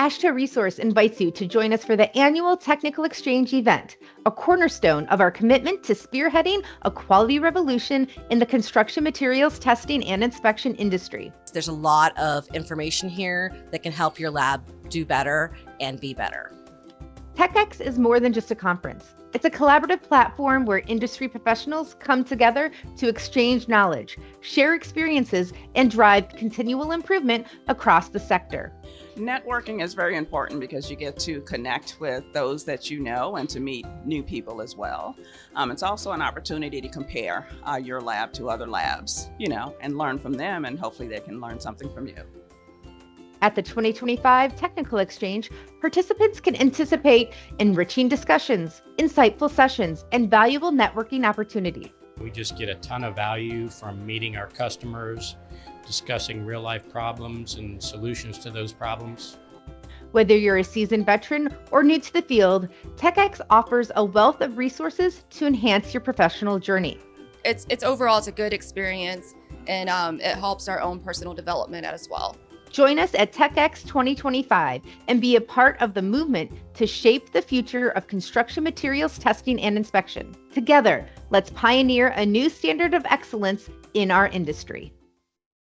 AASHTO Resource invites you to join us for the annual Technical Exchange event, a cornerstone of our commitment to spearheading a quality revolution in the construction materials testing and inspection industry. There's a lot of information here that can help your lab do better and be better. TechX is more than just a conference. It's a collaborative platform where industry professionals come together to exchange knowledge, share experiences, and drive continual improvement across the sector. Networking is very important because you get to connect with those that you know and to meet new people as well. It's also an opportunity to compare your lab to other labs, and learn from them, and hopefully they can learn something from you. At the 2025 Technical Exchange, participants can anticipate enriching discussions, insightful sessions, and valuable networking opportunities. We just get a ton of value from meeting our customers, discussing real-life problems and solutions to those problems. Whether you're a seasoned veteran or new to the field, TechX offers a wealth of resources to enhance your professional journey. It's overall, it's a good experience, and it helps our own personal development as well. Join us at TechX 2025 and be a part of the movement to shape the future of construction materials testing and inspection. Together, let's pioneer a new standard of excellence in our industry.